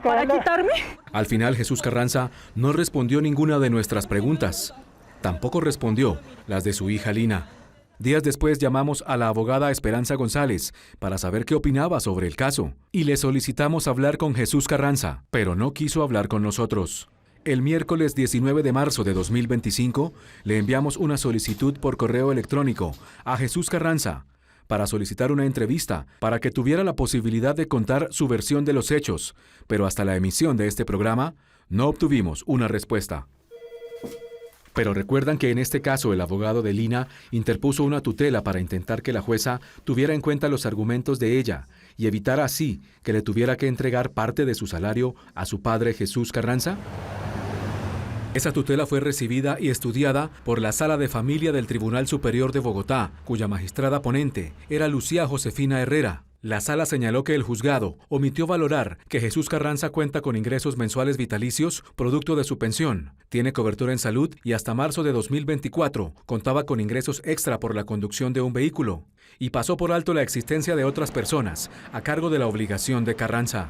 ¿Para quitarme? Al final, Jesús Carranza no respondió ninguna de nuestras preguntas. Tampoco respondió las de su hija Lina. Días después llamamos a la abogada Esperanza González para saber qué opinaba sobre el caso y le solicitamos hablar con Jesús Carranza, pero no quiso hablar con nosotros. El miércoles 19 de marzo de 2025 le enviamos una solicitud por correo electrónico a Jesús Carranza para solicitar una entrevista para que tuviera la posibilidad de contar su versión de los hechos, pero hasta la emisión de este programa no obtuvimos una respuesta. Pero recuerdan que en este caso el abogado de Lina interpuso una tutela para intentar que la jueza tuviera en cuenta los argumentos de ella y evitara así que le tuviera que entregar parte de su salario a su padre Jesús Carranza. Esa tutela fue recibida y estudiada por la Sala de Familia del Tribunal Superior de Bogotá, cuya magistrada ponente era Lucía Josefina Herrera. La sala señaló que el juzgado omitió valorar que Jesús Carranza cuenta con ingresos mensuales vitalicios producto de su pensión, tiene cobertura en salud y hasta marzo de 2024 contaba con ingresos extra por la conducción de un vehículo y pasó por alto la existencia de otras personas a cargo de la obligación de Carranza.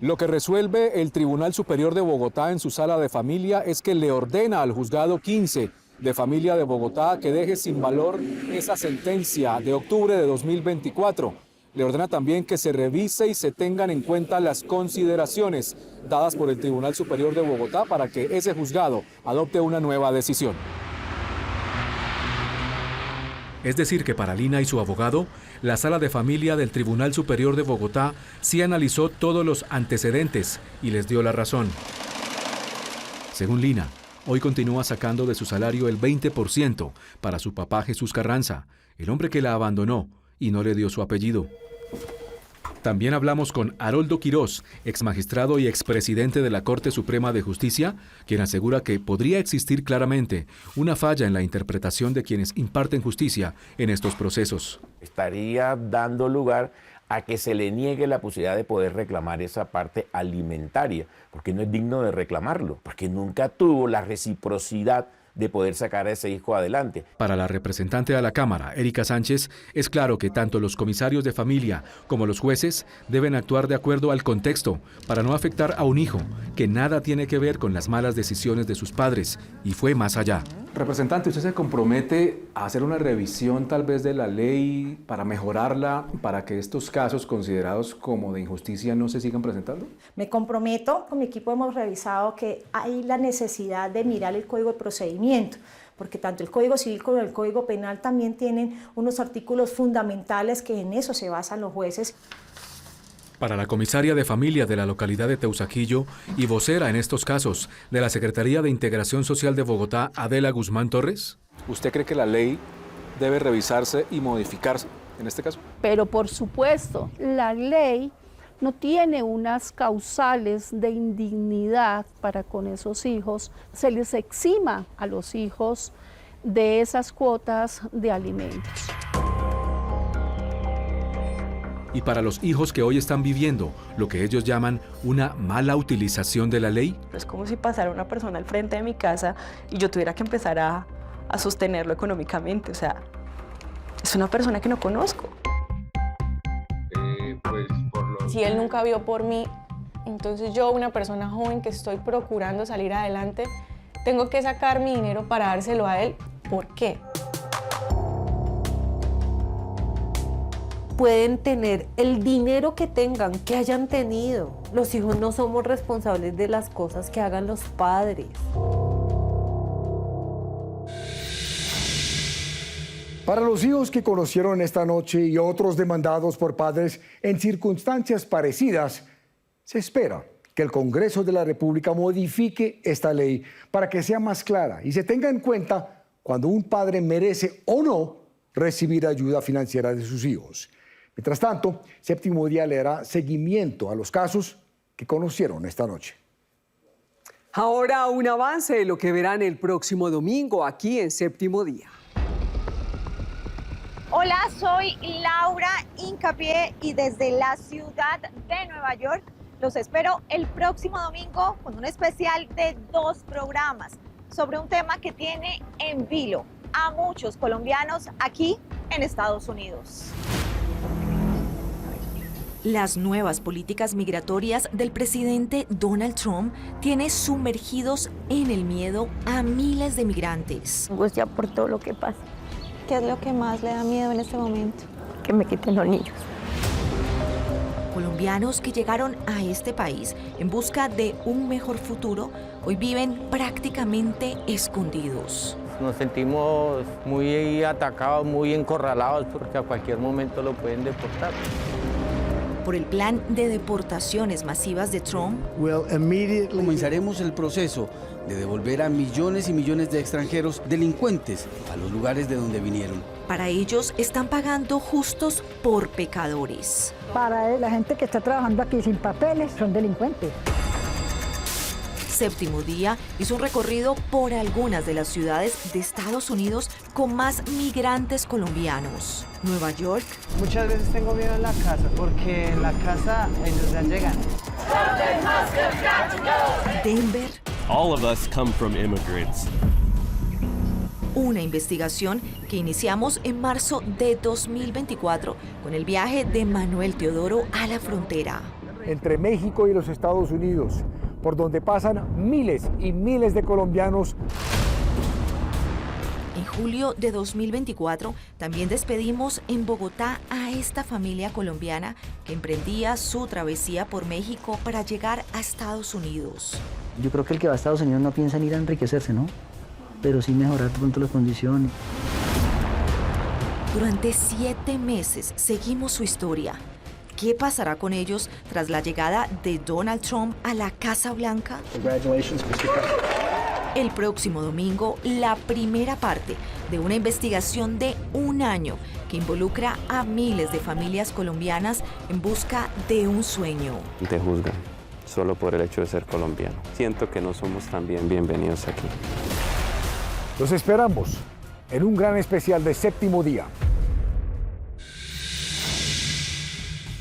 Lo que resuelve el Tribunal Superior de Bogotá en su sala de familia es que le ordena al juzgado 15 de familia de Bogotá que deje sin valor esa sentencia de octubre de 2024. Le ordena también que se revise y se tengan en cuenta las consideraciones dadas por el Tribunal Superior de Bogotá para que ese juzgado adopte una nueva decisión. Es decir que para Lina y su abogado, la Sala de Familia del Tribunal Superior de Bogotá sí analizó todos los antecedentes y les dio la razón. Según Lina, hoy continúa sacando de su salario el 20% para su papá Jesús Carranza, el hombre que la abandonó y no le dio su apellido. También hablamos con Haroldo Quirós, exmagistrado y expresidente de la Corte Suprema de Justicia, quien asegura que podría existir claramente una falla en la interpretación de quienes imparten justicia en estos procesos. Estaría dando lugar a que se le niegue la posibilidad de poder reclamar esa parte alimentaria, porque no es digno de reclamarlo, porque nunca tuvo la reciprocidad de poder sacar a ese hijo adelante. Para la representante a la Cámara, Erika Sánchez, es claro que tanto los comisarios de familia como los jueces deben actuar de acuerdo al contexto para no afectar a un hijo que nada tiene que ver con las malas decisiones de sus padres y fue más allá. Representante, ¿usted se compromete a hacer una revisión tal vez de la ley para mejorarla, para que estos casos considerados como de injusticia no se sigan presentando? Me comprometo, con mi equipo hemos revisado que hay la necesidad de mirar el Código de Procedimiento, porque tanto el Código Civil como el Código Penal también tienen unos artículos fundamentales que en eso se basan los jueces. Para la comisaria de familia de la localidad de Teusaquillo y vocera en estos casos de la Secretaría de Integración Social de Bogotá, Adela Guzmán Torres, ¿usted cree que la ley debe revisarse y modificarse en este caso? Pero por supuesto, la ley no tiene unas causales de indignidad para con esos hijos. Se les exima a los hijos de esas cuotas de alimentos. Y para los hijos que hoy están viviendo lo que ellos llaman una mala utilización de la ley. Es como si pasara una persona al frente de mi casa y yo tuviera que empezar a sostenerlo económicamente. O sea, es una persona que no conozco. Si él nunca vio por mí, entonces yo, una persona joven que estoy procurando salir adelante, tengo que sacar mi dinero para dárselo a él. ¿Por qué? Pueden tener el dinero que tengan, que hayan tenido. Los hijos no somos responsables de las cosas que hagan los padres. Para los hijos que conocieron esta noche y otros demandados por padres en circunstancias parecidas, se espera que el Congreso de la República modifique esta ley para que sea más clara y se tenga en cuenta cuando un padre merece o no recibir ayuda financiera de sus hijos. Mientras tanto, Séptimo Día le dará seguimiento a los casos que conocieron esta noche. Ahora un avance de lo que verán el próximo domingo aquí en Séptimo Día. Hola, soy Laura Hincapié y desde la ciudad de Nueva York los espero el próximo domingo con un especial de 2 programas sobre un tema que tiene en vilo a muchos colombianos aquí en Estados Unidos. Las nuevas políticas migratorias del presidente Donald Trump tienen sumergidos en el miedo a miles de migrantes. Angustia por todo lo que pasa. ¿Qué es lo que más le da miedo en este momento? Que me quiten los niños. Colombianos que llegaron a este país en busca de un mejor futuro, hoy viven prácticamente escondidos. Nos sentimos muy atacados, muy encorralados porque a cualquier momento lo pueden deportar. Por el plan de deportaciones masivas de Trump, comenzaremos el proceso de devolver a millones y millones de extranjeros delincuentes a los lugares de donde vinieron. Para ellos están pagando justos por pecadores. Para la gente que está trabajando aquí sin papeles son delincuentes. Séptimo Día hizo un recorrido por algunas de las ciudades de Estados Unidos con más migrantes colombianos. Nueva York. Muchas veces tengo miedo en la casa porque en la casa ellos ya llegan. Denver. All of us come from immigrants. Una investigación que iniciamos en marzo de 2024 con el viaje de Manuel Teodoro a la frontera. Entre México y los Estados Unidos, por donde pasan miles y miles de colombianos. En julio de 2024 también despedimos en Bogotá a esta familia colombiana que emprendía su travesía por México para llegar a Estados Unidos. Yo creo que el que va a Estados Unidos no piensa en ir a enriquecerse, ¿no? Pero sí mejorar pronto las condiciones. Durante 7 meses seguimos su historia. ¿Qué pasará con ellos tras la llegada de Donald Trump a la Casa Blanca? El próximo domingo, la primera parte de una investigación de 1 año que involucra a miles de familias colombianas en busca de un sueño. Te juzgan solo por el hecho de ser colombiano. Siento que no somos tan bienvenidos aquí. Los esperamos en un gran especial de Séptimo Día.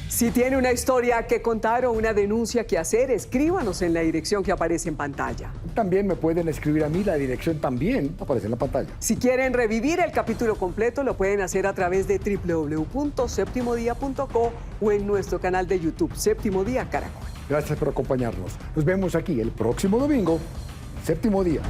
Si tiene una historia que contar o una denuncia que hacer, escríbanos en la dirección que aparece en pantalla. También me pueden escribir a mí, la dirección también aparece en la pantalla. Si quieren revivir el capítulo completo, lo pueden hacer a través de www.septimodia.co o en nuestro canal de YouTube, Séptimo Día Caracol. Gracias por acompañarnos. Nos vemos aquí el próximo domingo, Séptimo Día.